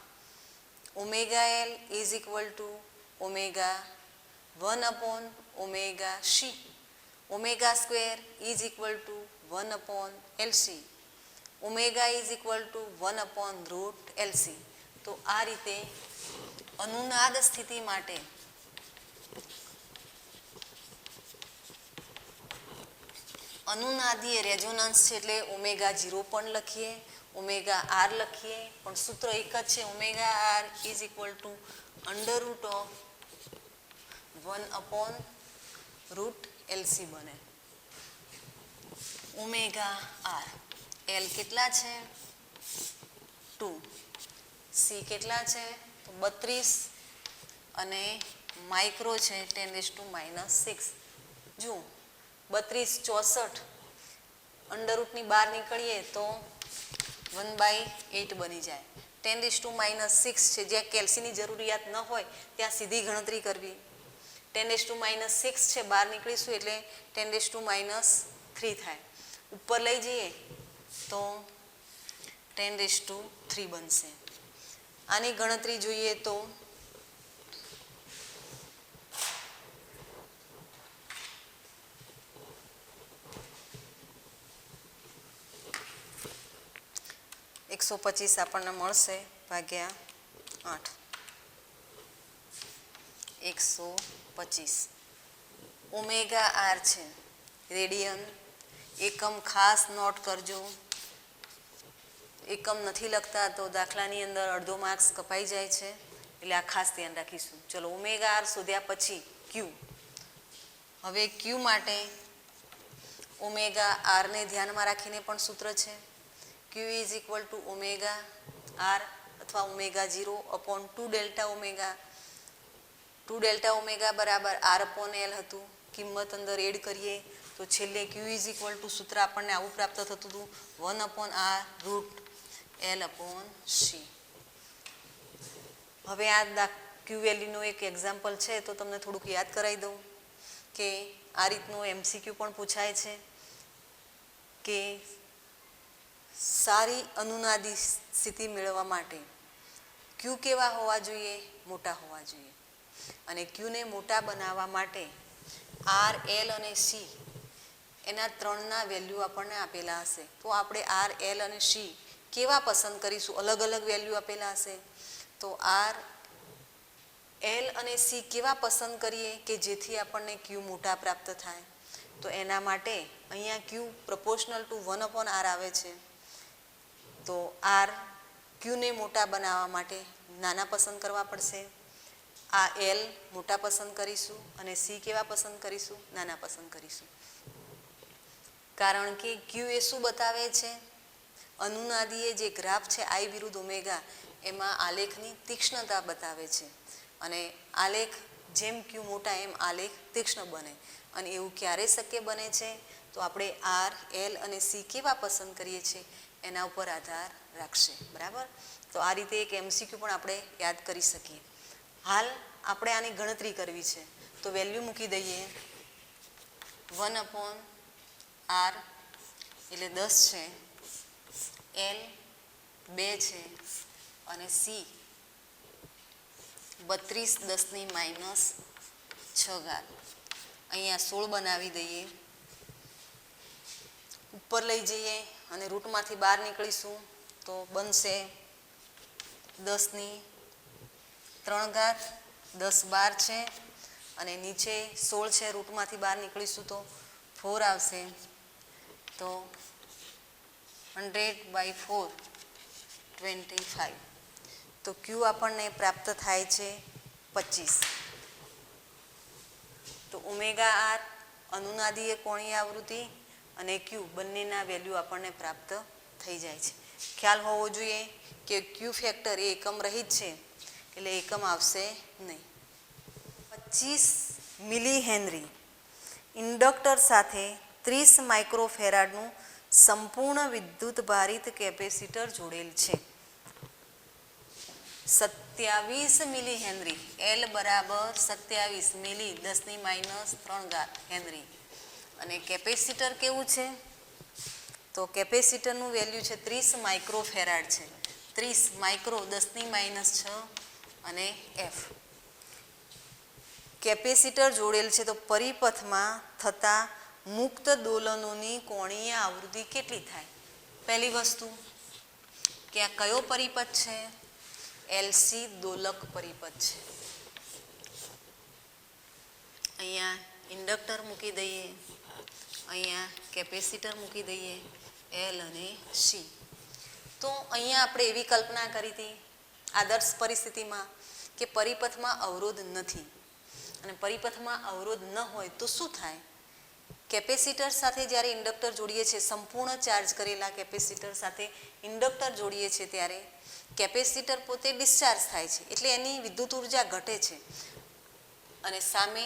omega L is equal to omega 1/ઓમેગા C, omega square is equal to 1/LC, omega is equal to 1/√LC. તો આ રીતે અનુનાદ સ્થિતિ માટે અનુનાદીય રેઝોનન્સ છે એટલે ઓમેગા 0 પણ લખીએ, ઓમેગા R લખીએ, પણ સૂત્ર એક જ છે, omega R is equal to √1/√LC બને. ઓમેગા R, L કેટલા છે? 2. C કેટલા છે? તો 32 અને માઇક્રો છે 10⁻⁶. જુઓ 32 64, અંડરરૂટની બહાર નીકળીએ તો 1/8 બની જાય. 10⁻⁶ છે, જ્યાં કેલ્સીની જરૂરિયાત ન હોય ત્યાં સીધી ગણતરી કરવી. 10⁻⁶ છે, બહાર નીકળીશું એટલે 10⁻³ થાય. ઉપર લઈ જઈએ તો 10⁻³ બનશે. આની ગણતરી જોઈએ તો $125 આપણને મળશે ભાગ્યા 8. 125 ઓમેગા R છે રેડિયન. એકમ ખાસ નોટ કરજો, એકમ નથી લખતા તો દાખલાની અંદર અડધો માર્ક્સ કપાઈ જાય છે, એટલે આ ખાસ ધ્યાન રાખીશું. ચલો ઓમેગા R શોધ્યા પછી Q. હવે Q માટે ઓમેગા R ને ધ્યાનમાં રાખીને પણ સૂત્ર છે. Q is equal to omega R અથવા omega 0/2 delta omega. 2 delta omega બરાબર R/L હતું. કિંમત અંદર એડ કરીએ તો છેલ્લે Q ઇઝ ઇક્વલ ટુ સૂત્ર આપણને આવું પ્રાપ્ત થતું હતું 1/√L/C. હવે આ Q વેલ્યુનું એક એક્ઝામ્પલ છે તો તમને થોડુંક યાદ કરાવી દઉં કે આ રીતનું MCQ પણ પૂછાય છે કે સારી અનુનાદી સ્થિતિ મેળવવા માટે Q કેવા હોવા જોઈએ? મોટા હોવા જોઈએ. અને Qને મોટા બનાવવા માટે R, L અને C એના ત્રણના વેલ્યુ આપણને આપેલા હશે. તો આપણે R, L અને C કેવા પસંદ કરીશું? અલગ અલગ વેલ્યુ આપેલા હશે તો R, L અને C કેવા પસંદ કરીએ કે જેથી આપણને Q મોટા પ્રાપ્ત થાય? તો એના માટે અહીંયા Q પ્રપોર્શનલ ટુ 1/R આવે છે. તો R, Qને મોટા બનાવવા માટે નાના પસંદ કરવા પડશે. આ L મોટા પસંદ કરીશું અને C કેવા પસંદ કરીશું? નાના પસંદ કરીશું. કારણ કે Q એ શું બતાવે છે? અનુનાદીએ જે ગ્રાફ છે આઈ વિરુદ્ધ ઓમેગા એમાં આલેખની તીક્ષ્ણતા બતાવે છે અને આલેખ જેમ ક્યુ મોટા એમ આલેખ તીક્ષ્ણ બને. અને એવું ક્યારે શક્ય બને છે? તો આપણે આર, એલ અને સી કેવા પસંદ કરીએ છીએ એના ઉપર આધાર રાખશે. બરાબર? તો આ રીતે એક એમસીક્યુ પણ આપણે યાદ કરી શકીએ. હાલ આપણે આની ગણતરી કરવી છે તો વેલ્યુ મૂકી દઈએ. 1/r એટલે 10 છે, એલ 2 છે અને સી 32 10 - 6 અહીંયા 16 બનાવી દઈએ. ઉપર લઈ જઈએ અને રૂટમાંથી બહાર નીકળીશું તો બનશે 10 - 3 10 12 છે અને નીચે 16 છે. રૂટમાંથી બહાર નીકળીશું તો 4 આવશે. તો 100/4 25. તો ક્યુ આપણને પ્રાપ્ત થાય છે 25. તો ઓમેગા આર અનુનાદીય કોણીય આવૃત્તિ અને ક્યુ બંનેના વેલ્યુ આપણને પ્રાપ્ત થઈ જાય છે. ખ્યાલ હોવો જોઈએ કે ક્યુ ફેક્ટર એ એકમ રહિત છે એટલે એકમ આવશે નહીં. 25 મિલી હેનરી ઇન્ડક્ટર સાથે 30 માઇક્રોફેરાડનું સંપૂર્ણ વિદ્યુત ભારિત કેપેસિટર જોડેલ છે. 27 મિલી હેનરી, એલ બરાબર 27 મિલી 10 - 3 હેનરી. અને કેપેસિટર કેવું છે? તો કેપેસિટરનું વેલ્યુ છે 30 માઇક્રોફેરાડ છે. 30 માઇક્રો 10 - 6 અને એફ. કેપેસિટર જોડેલ છે તો પરિપથમાં થતા મુક્ત દોલનોની કોણીય આવૃત્તિ કેટલી થાય? પહેલી વસ્તુ કે આ કયો પરિપથ છે? એલસી દોલક પરિપથ છે. અહીંયા ઇન્ડક્ટર મૂકી દઈએ, અહીંયા કેપેસિટર મૂકી દઈએ, એલ અને સી. તો અહીંયા આપણે એવી કલ્પના કરી હતી આદર્શ પરિસ્થિતિમાં કે પરિપથમાં અવરોધ નથી અને પરિપથમાં અવરોધ ન હોય તો શું થાય? કેપેસિટર સાથે જ્યારે ઇન્ડક્ટર જોડીએ છીએ, સંપૂર્ણ ચાર્જ કરેલા કેપેસિટર સાથે ઇન્ડક્ટર જોડીએ છીએ ત્યારે કેપેસિટર પોતે ડિસ્ચાર્જ થાય છે એટલે એની વિદ્યુત ઉર્જા ઘટે છે અને સામે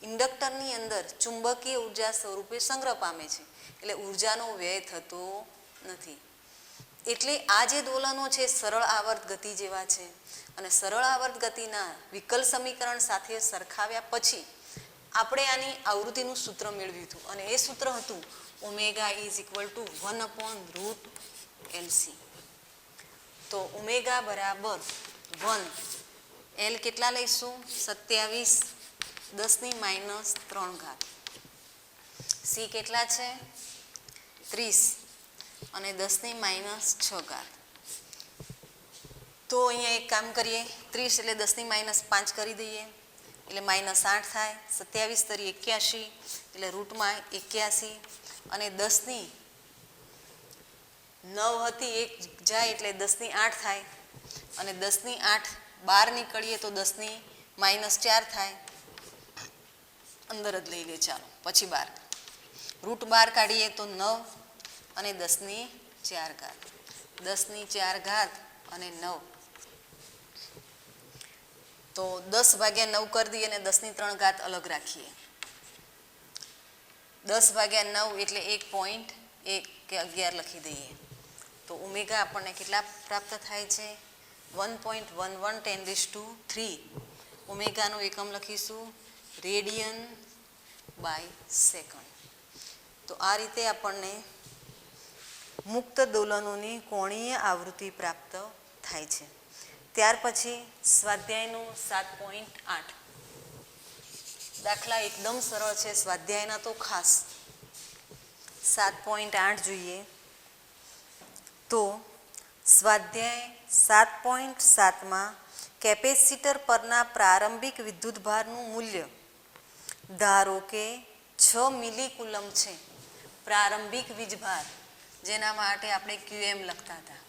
ઇન્ડક્ટરની અંદર ચુંબકીય ઉર્જા સ્વરૂપે સંગ્રહ પામે છે એટલે ઉર્જાનો વ્યય થતો નથી. એટલે આ જે દોલનો છે સરળ આવર્ત ગતિ જેવા છે અને સરળ આવર્ત ગતિના વિકલ સમીકરણ સાથે સરખાવ્યા પછી આપણે આની આવૃત્તિનું સૂત્ર મેળવ્યું હતું અને એ સૂત્ર હતું omega is equal to 1/√LC. તો ઓમેગા બરાબર 1, એલ કેટલા લઈશું? 27 10 - 3. સી કેટલા છે? 30 અને 10 - 6. તો અહીંયા એક કામ કરીએ, 30 એટલે 10 - 5 કરી દઈએ એટલે -8 થાય. 27 તરી 81 એટલે રૂટમાં 81 અને 10 9 હતી, એક જાય એટલે 10 8 થાય અને 10 8 બહાર નીકળીએ તો 10 -4 થાય. અંદર જ લઈ લે ચાલો, પછી 12 રૂટ બહાર કાઢીએ તો 9 અને 10 4. 10 4 અને 9 તો 10/9 કરી દઈએ અને 10 3 અલગ રાખીએ. 10/9 એટલે 1.1 કે 11 લખી દઈએ. તો ઓમેગા આપણને કેટલા પ્રાપ્ત થાય છે? 1.11 × 10⁵. ઓમેગાનો એકમ લખીશું રેડિયન/સેકન્ડ. તો આ રીતે આપણને મુક્ત દોલનોની કોણીય આવૃત્તિ પ્રાપ્ત થાય છે. ત્યાર પછી સ્વાધ્યાયનું 7.8 દાખલા એકદમ સરળ છે. સ્વાધ્યાયના તો ખાસ 7.8 જોઈએ તો સ્વાધ્યાય 7.7માં કેપેસિટર પરના પ્રારંભિક વિદ્યુતભારનું મૂલ્ય ધારો કે 6 મિલીકુલમ છે. પ્રારંભિક વીજભાર જેના માટે આપણે QM લખતા હતા.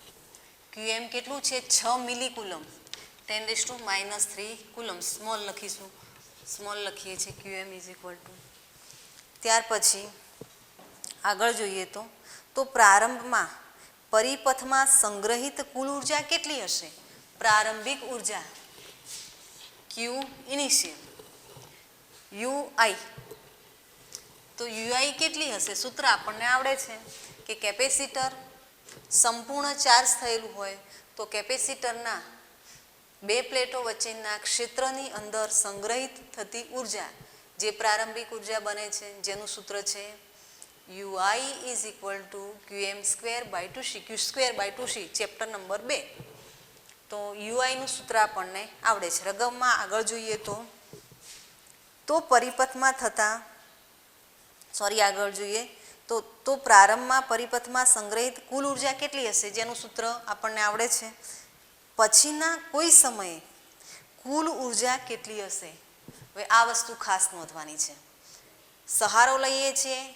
QM કેટલું છે? 6 મિલીકુલમ 10⁻³ કુલમ. સ્મોલ લખીશું, સ્મોલ લખીએ છીએ QM ઇઝ ઇક્વલ ટુ. ત્યાર પછી આગળ જોઈએ તો પ્રારંભમાં પરિપથમાં સંગ્રહિત કુલ ઉર્જા કેટલી હશે? પ્રારંભિક ઉર્જા ક્યુ ઇનિશિયલ યુઆઈ. તો યુઆઈ કેટલી હશે? સૂત્ર આપણને આવડે છે કે કેપેસિટર સંપૂર્ણ ચાર્જ થયેલું હોય તો કેપેસિટરના બે પ્લેટો વચ્ચેના ક્ષેત્રની અંદર સંગ્રહિત થતી ઉર્જા જે પ્રારંભિક ઉર્જા બને છે જેનું સૂત્ર છે UI is equal to QM square by 2c, Q square by 2c, chapter number 2. તો યુઆઈનું સૂત્ર આપણને આવડે છે. રકમમાં આગળ જોઈએ તો પરિપથમાં થતા આગળ જોઈએ તો પ્રારંભમાં પરિપથમાં સંગ્રહિત કુલ ઉર્જા કેટલી હશે જેનું સૂત્ર આપણને આવડે છે. પછીના કોઈ સમયે કુલ ઉર્જા કેટલી હશે? હવે આ વસ્તુ ખાસ નોંધવાની છે. સહારો લઈએ છીએ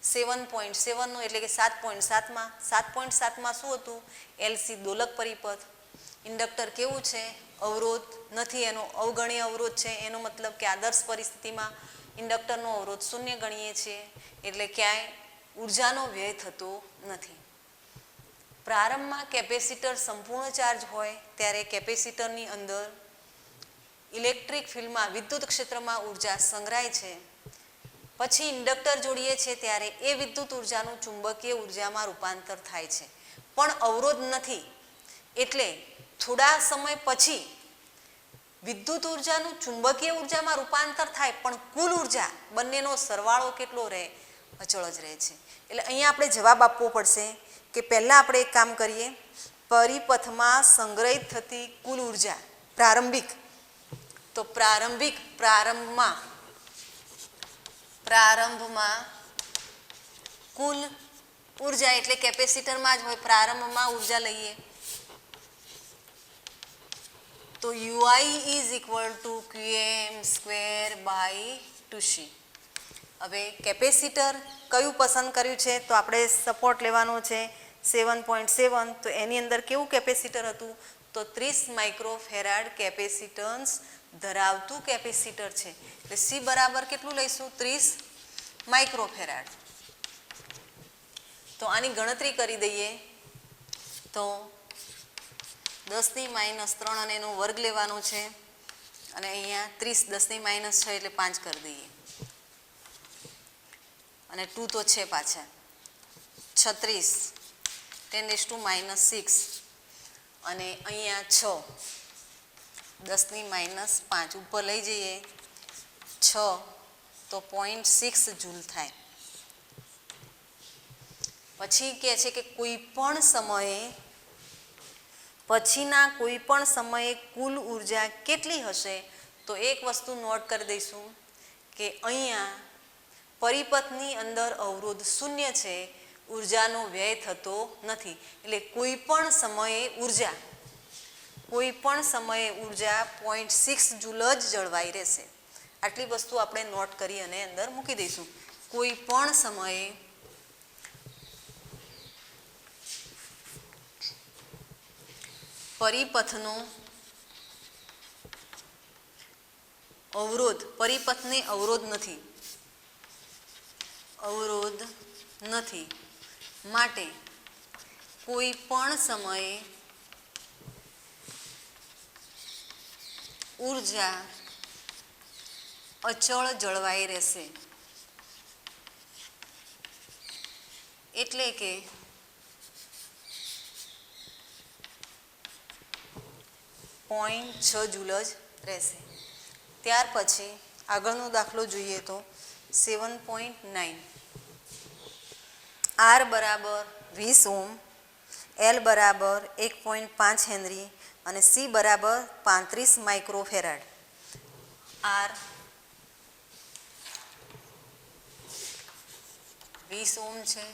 7.7નો એટલે કે 7.7માં 7.7માં શું હતું? એલસી દોલક પરિપથ. ઇન્ડક્ટર કેવું છે? અવરોધ નથી, એનો અવગણ્ય અવરોધ છે. એનો મતલબ કે આદર્શ પરિસ્થિતિમાં ઇન્ડક્ટરનો અવરોધ શૂન્ય ગણીએ છીએ એટલે ક્યાંય ઉર્જાનો વ્યય થતો નથી. પ્રારંભમાં કેપેસિટર સંપૂર્ણ ચાર્જ હોય ત્યારે કેપેસિટરની અંદર ઇલેક્ટ્રિક ફિલ્ડમાં વિદ્યુત ક્ષેત્રમાં ઉર્જા સંગ્રહાય છે. પછી ઇન્ડક્ટર જોડીએ છીએ ત્યારે એ વિદ્યુત ઉર્જાનું ચુંબકીય ઉર્જામાં રૂપાંતર થાય છે, પણ અવરોધ નથી એટલે થોડા સમય પછી વિદ્યુત ઉર્જાનું ચુંબકીય ઉર્જામાં રૂપાંતર થાય પણ કુલ ઉર્જા બંનેનો સરવાળો કેટલો રહે? અચળ જ રહે છે. એટલે અહીંયા આપણે જવાબ આપવો પડશે કે પહેલાં આપણે એક કામ કરીએ, પરિપથમાં સંગ્રહિત થતી કુલ ઉર્જા પ્રારંભિક, તો પ્રારંભમાં કુલ ઉર્જા એટલે કેપેસિટરમાં જ હોય, પ્રારંભમાં ઉર્જા લઈએ તો UI is equal to QM square by 2c. હવે કેપેસિટર કયું પસંદ કર્યું છે? તો આપણે સપોર્ટ લેવાનો છે 7.7. તો એની અંદર કેવું કેપેસિટર હતું? તો 30 માઇક્રોફેરાડ કેપેસિટન્સ ધરાવતું કેપેસિટર છે. એટલે સી બરાબર કેટલું લઈશું? 30 માઇક્રોફેરાડ. તો આની ગણતરી કરી દઈએ તો 10⁻³ અને એનો વર્ગ લેવાનો છે અને અહીંયા 30 10⁻6 એટલે 5 કરી દઈએ અને 2 તો છે પાછા 36 10⁻⁻6 અને અહીંયા 6 10⁻5 ઉપર લઈ જઈએ 6 તો 0.6 જૂલ થાય. પછી કહે છે કે પછીના કોઈ પણ સમયે કુલ ઉર્જા કેટલી હશે? તો એક વસ્તુ નોટ કરી દઈશું કે અહીંયા પરિપથની અંદર અવરોધ શૂન્ય છે, ઉર્જાનો વ્યય થતો નથી. એટલે કોઈ પણ સમયે ઉર્જા 0.6 જૂલ જ જળવાઈ રહેશે. આટલી વસ્તુ આપણે નોટ કરી અને અંદર મૂકી દઈશું. કોઈ પણ સમયે પરિપથનો પરિપથને અવરોધ નથી માટે કોઈ પણ સમયે ઉર્જા અચળ જળવાઈ રહેશે. એટલે કે 0.6 જૂલ જ રહેશે. ત્યાર પછી આગળનો દાખલો જોઈએ તો 7.9. આર બરાબર 20 ઓહ્મ, એલ બરાબર 1.5 હેનરી અને સી બરાબર 35 માઇક્રોફેરાડ. આર 20 ઓહ્મ છે,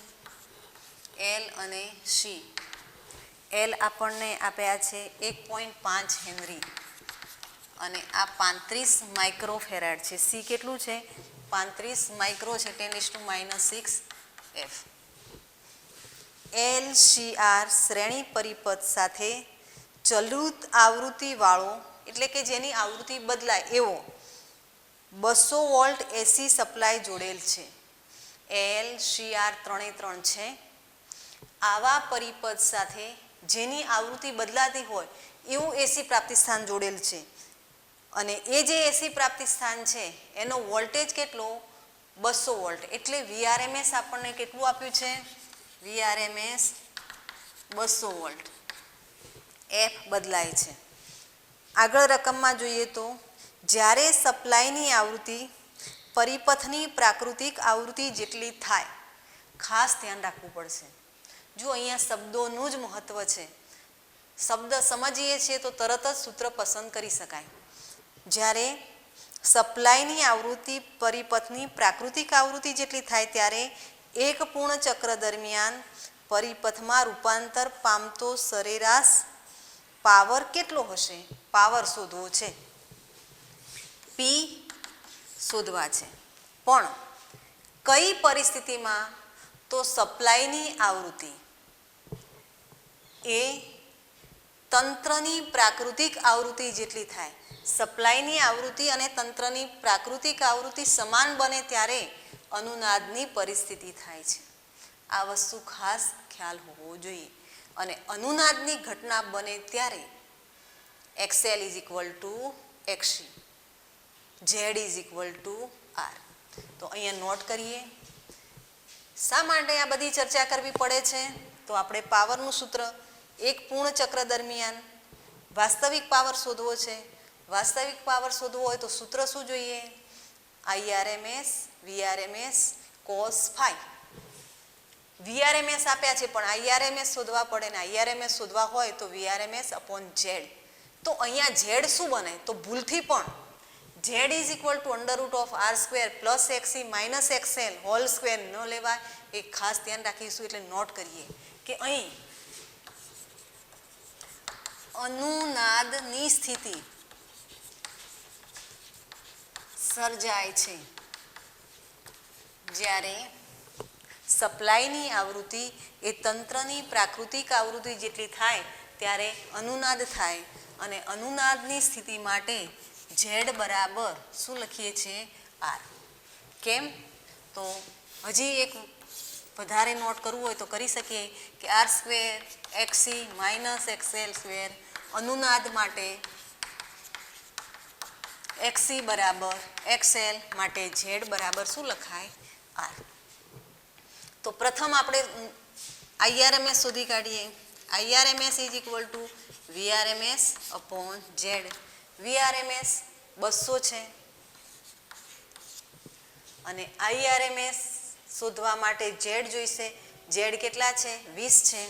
એલ અને સી. એલ આપણને આપ્યા છે 1.5 હેનરી અને આ 35 માઇક્રોફેરાડ છે. સી કેટલું છે? 35 માઇક્રો છે 10⁻6 એફ. એલ સી આર શ્રેણી પરિપથ સાથે ચલૃત આવૃત્તિવાળો એટલે કે જેની આવૃત્તિ બદલાય એવો 200 વોલ્ટ એસી સપ્લાય જોડેલ છે. એલ સી આર 3 છે. આવા પરિપથ સાથે જેની આવૃત્તિ બદલાતી હોય એવું એસી પ્રાપ્તિ સ્થાન જોડેલ છે અને એ જે એસી પ્રાપ્તિ સ્થાન છે એનો વોલ્ટેજ કેટલો 200 વોલ્ટ એટલે વીઆરએમએસ આપણને કેટલું આપ્યું છે વીઆરએમએસ 200 વોલ્ટ એફ બદલાય છે આગળ રકમમાં જોઈએ તો જ્યારે સપ્લાયની આવૃત્તિ પરિપથની પ્રાકૃતિક આવૃત્તિ જેટલી થાય ખાસ ધ્યાન રાખવું પડશે જો અહીંયા શબ્દોનું જ મહત્વ છે શબ્દ સમજીએ છીએ તો તરત જ સૂત્ર પસંદ કરી શકાય જ્યારે સપ્લાયની આવૃત્તિ પરિપથની પ્રાકૃતિક આવૃત્તિ જેટલી થાય ત્યારે એક પૂર્ણ ચક્ર દરમિયાન પરિપથમાં રૂપાંતર પામતો સરેરાશ પાવર કેટલો હશે પાવર શોધવો છે પી શોધવા છે પણ કઈ પરિસ્થિતિમાં તો સપ્લાયની આવૃત્તિ એ તંત્રની પ્રાકૃતિક આવૃત્તિ જેટલી થાય સપ્લાયની આવૃત્તિ અને તંત્રની પ્રાકૃતિક આવૃત્તિ સમાન બને ત્યારે અનુનાદની પરિસ્થિતિ થાય છે આ વસ્તુ ખાસ ખ્યાલ હોવો જોઈએ અને અનુનાદની ઘટના બને ત્યારે XL = XC Z = R તો અહીંયા નોટ કરીએ શા માટે આ બધી ચર્ચા કરવી પડે છે તો આપણે પાવરનું સૂત્ર એક પૂર્ણ ચક્ર દરમિયાન વાસ્તવિક પાવર શોધવો છે વાસ્તવિક પાવર શોધવો હોય તો સૂત્ર શું જોઈએ IRMS VRMS cos phi VRMS આપ્યા છે પણ IRMS શોધવા પડે ને IRMS શોધવા હોય તો VRMS / Z તો અહીંયા Z શું બને તો ભૂલથી પણ Z = √R² + XC - XL હોલ² ન લેવાય એ ખાસ ધ્યાન રાખીશું એટલે નોટ કરીએ કે અહીં અનુનાદની સ્થિતિ સર્જાય છે જ્યારે સપ્લાયની આવૃત્તિ એ તંત્રની પ્રાકૃતિક આવૃત્તિ જેટલી થાય ત્યારે અનુનાદ થાય અને અનુનાદની સ્થિતિ માટે Z બરાબર શું લખીએ છીએ R કેમ તો હજી એક વધારે નોટ કરવું હોય તો કરી શકીએ કે R² XC - XL² અનુનાદ માટે XC બરાબર XL માટે Z બરાબર શું લખાય R તો પ્રથમ આપણે IRMS શોધી કાઢીએ IRMS = VRMS / Z VRMS 200 છે અને IRMS શોધવા માટે Z જોઈશે Z કેટલા છે 20 છે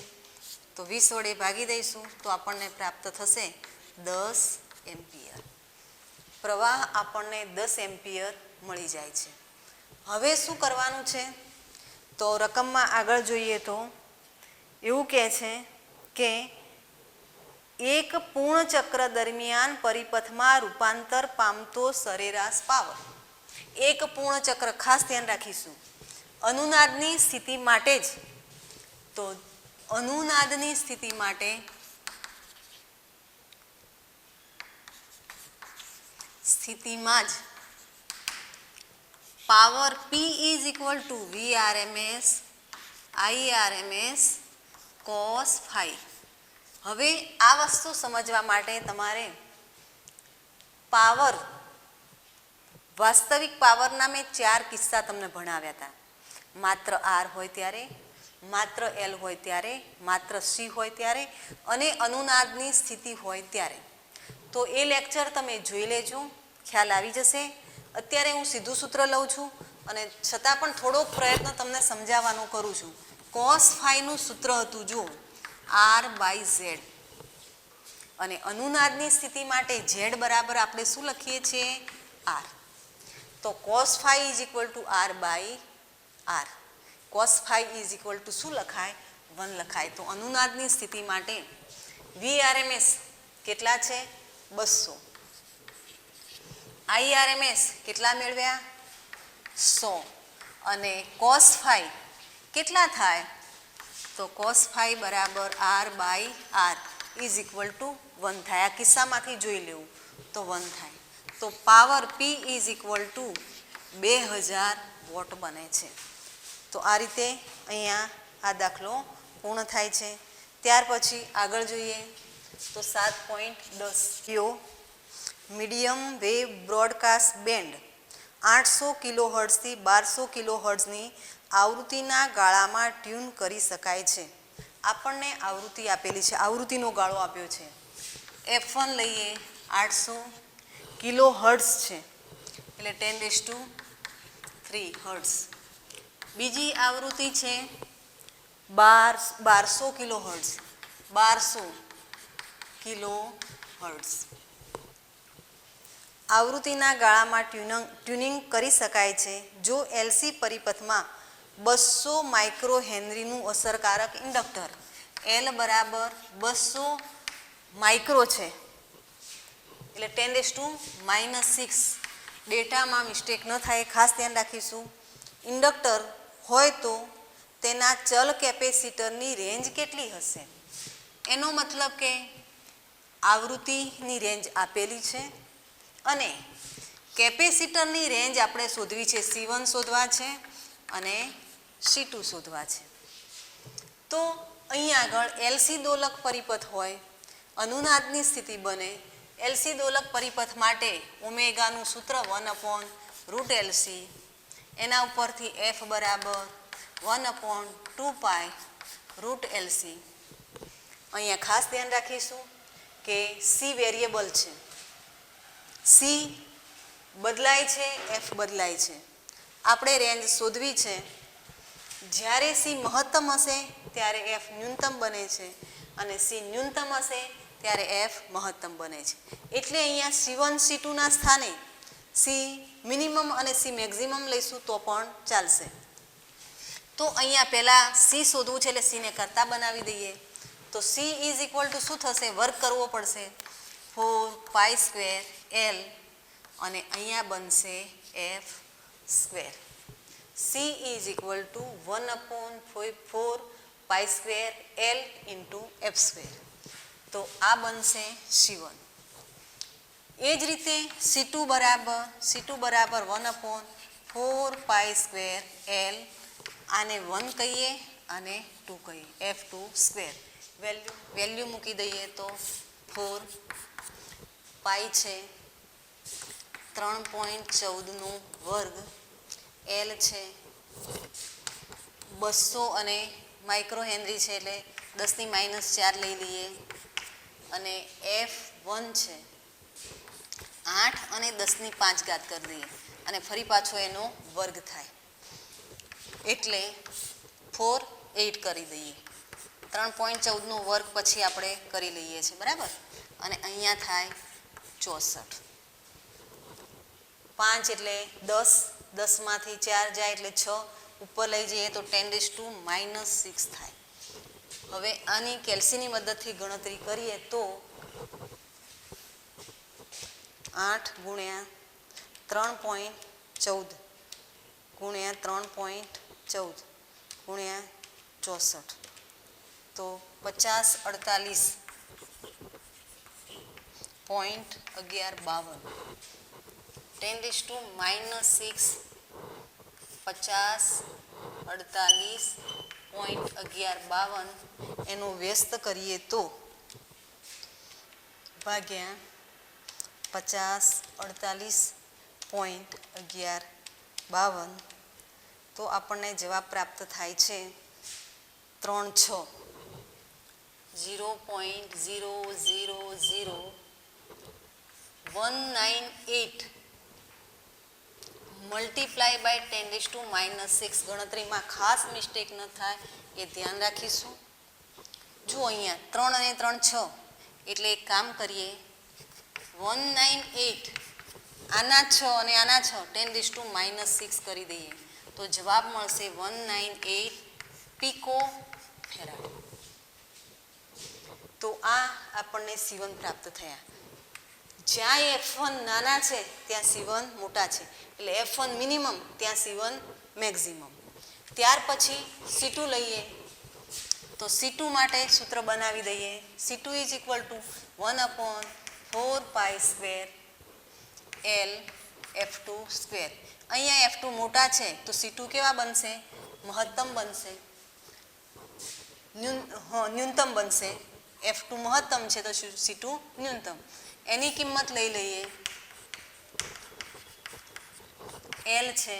તો 20 વડે ભાગી દઈશું તો આપણને પ્રાપ્ત થશે 10 એમ્પિયર પ્રવાહ આપણને 10 એમ્પિયર મળી જાય છે હવે શું કરવાનું છે તો રકમમાં આગળ જોઈએ તો એવું કહે છે કે એક પૂર્ણ ચક્ર દરમિયાન પરિપથમાં રૂપાંતર પામતો સરેરાશ પાવર એક પૂર્ણ ચક્ર ખાસ ધ્યાન રાખીશું અનુનાદની સ્થિતિ માટે જ તો અનુનાદની સ્થિતિ માટે સ્થિતિમાં જ power P = VRMS IRMS cos phi હવે આ વસ્તુ સમજવા માટે તમારે પાવર વાસ્તવિક પાવરના મેં 4 કિસ્સા તમને ભણાવ્યા હતા માત્ર R હોય ત્યારે માત્ર L હોય ત્યારે માત્ર C હોય ત્યારે અને અનુનાદની સ્થિતિ હોય ત્યારે તો એ લેક્ચર તમે જોઈ લેજો ખ્યાલ આવી જશે અત્યારે હું સીધું સૂત્ર લઉં છું અને છતાં પણ થોડોક પ્રયત્ન તમને સમજાવવાનો કરું છું cos phi નું સૂત્ર હતું જુઓ R/Z અને અનુનાદની સ્થિતિ માટે Z બરાબર આપણે શું લખીએ છીએ R તો cos phi = R/R cos phi = શું લખાય 1 લખાય તો અનુનાદની સ્થિતિ માટે VRMS કેટલા છે 200 IRMS કેટલા મેળવ્યા 100 અને cos phi કેટલા થાય તો cos phi બરાબર R/R = 1 થાય આ કિસ્સામાંથી જોઈ લેવું તો 1 થાય તો પાવર P = 2000 વોટ બને છે તો આ રીતે અહીંયા આ દાખલો પૂર્ણ થાય છે. ત્યાર પછી આગળ જોઈએ તો 7.10 મીડિયમ વેવ બ્રોડકાસ્ટ બેન્ડ 800 કિલોહર્ટ્ઝથી 1200 કિલોહર્ટ્ઝની આવૃત્તિના ગાળામાં ટ્યુન કરી શકાય છે. આપણને આવૃત્તિ આપેલી છે, આવૃત્તિનો ગાળો આપ્યો છે. F1 લઈએ 800 કિલોહર્ટ્ઝ છે એટલે 10⁻³ હર્ટ્ઝ. બીજી આવૃત્તિ છે 1200 કિલોહર્ટ્ઝ, 1200 કિલોહર્ટ્ઝ. આવૃત્તિના ગાળામાં ટ્યુનિંગ કરી શકાય છે જો એલસી પરિપથમાં 200 માઇક્રો હેનરીનું અસરકારક ઇન્ડક્ટર એલ બરાબર 200 માઇક્રો છે એટલે 10⁻⁻6. ડેટામાં મિસ્ટેક ન થાય ખાસ ધ્યાન રાખીશું. ઇન્ડક્ટર હોય તો તેના ચલ કેપેસિટરની રેન્જ કેટલી હશે? એનો મતલબ કે આવૃત્તિની રેન્જ આપેલી છે અને કેપેસિટરની રેન્જ આપણે શોધવી છે. C1 શોધવા છે અને C2 શોધવા છે. તો અહીં આગળ એલસી દોલક પરિપથ હોય, અનુનાદની સ્થિતિ બને. એલસી દોલક પરિપથ માટે ઓમેગાનું સૂત્ર 1/√LC. એના ઉપરથી F બરાબર 1/2π√LC. અહીંયા ખાસ ધ્યાન રાખીશું કે C વેરિયેબલ છે, C બદલાય છે, F બદલાય છે. આપણે રેન્જ શોધવી છે. જ્યારે C મહત્તમ હશે ત્યારે F ન્યૂનતમ બને છે અને C ન્યૂનતમ હશે ત્યારે F મહત્તમ બને છે. એટલે અહીંયા C1 C2ના સ્થાને C મિનિમમ અને C મેક્સિમમ લઈશું તો પણ ચાલશે. તો અહીંયા પહેલાં C શોધવું છે એટલે Cને કરતા બનાવી દઈએ. તો C = શું થશે? વર્ગ કરવો પડશે 4π² અને અહીંયા બનશે F². C = 1/4π² F². તો આ બનશે C1. એ જ રીતે C2 બરાબર 1/4π². આને 1 કહીએ અને 2 કહીએ, F². વેલ્યુ મૂકી દઈએ તો 4 પાઈ છે 3.14નો વર્ગ, L છે 200 અને માઇક્રો હેનરી છે એટલે 10⁻⁴ લઈ લઈએ અને F1 છે 8 અને 10⁵ કરી દઈએ અને ફરી પાછો એનો વર્ગ થાય એટલે 4/8 કરી દઈએ. 3.14નો વર્ગ પછી આપણે કરી લઈએ છીએ, બરાબર. અને અહીંયા થાય 64. 5 એટલે 10, 10માંથી 4 જાય એટલે 6, ઉપર લઈ જઈએ તો 10⁻⁻6 થાય. હવે આની કેલ્સીની મદદથી ગણતરી કરીએ તો 8 × 3.14 × 3.14 × 64 તો 5048.1152. 10⁻⁻6 5048.1152 એનો વ્યસ્ત કરીએ તો ભાગ્યા 5048.1152 તો આપણને જવાબ પ્રાપ્ત થાય છે 36. 0.000198 મલ્ટીપ્લાય બાય 10⁻⁻6. ગણતરીમાં ખાસ મિસ્ટેક ન થાય એ ધ્યાન રાખીશું. જો અહીંયા 3 અને 3 6 એટલે એક કામ કરીએ 198 આના 6 અને આના 6 10⁻⁻6 કરી દઈએ તો જવાબ મળશે 198 પિકોફેરાડ. તો આ આપણને C1 પ્રાપ્ત થયા. જ્યાં F1 નાના છે ત્યાં C1 મોટા છે એટલે F1 મિનિમમ ત્યાં C1 મેક્સિમમ. ત્યાર પછી C2 લઈએ તો C2 માટે સૂત્ર બનાવી દઈએ. C2 = 1/4π² F². અહીંયા F2 મોટા છે તો C2 કેવા બનશે? મહત્તમ બનશે. ન્યૂનતમ બનશે. F2 મહત્તમ છે તો C2 ન્યૂનતમ. એની કિંમત લઈ લઈએ. L છે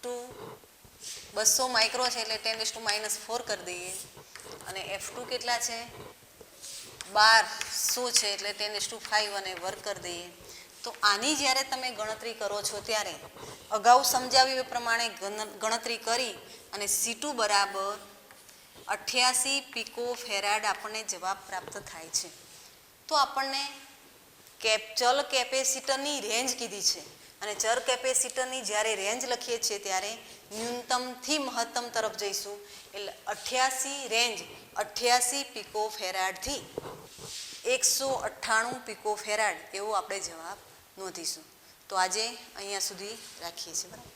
200 માઇક્રો છે એટલે 10⁻⁻4 કરી દઈએ. અને F2 કેટલા છે 1200 છે એટલે 10⁵ અને વર્ગ કરી દઈએ. તો આની જ્યારે તમે ગણતરી કરો છો ત્યારે અગાઉ સમજાવ્યું એ પ્રમાણે ગણતરી કરી અને C2 બરાબર 88 પિકો ફેરાડ આપણને જવાબ પ્રાપ્ત થાય છે. તો આપણને ચલ કેપેસિટરની રેન્જ કીધી છે અને ચલ કેપેસિટરની જ્યારે રેન્જ લખીએ છીએ ત્યારે ન્યૂનતમથી મહત્તમ તરફ જઈશું એટલે 88 રેન્જ 88 પિકો ફેરાડથી 198 પિકો ફેરાડ એવો આપણે જવાબ નોંધીશું. તો આજે અહીંયા સુધી રાખીએ છીએ. બરાબર.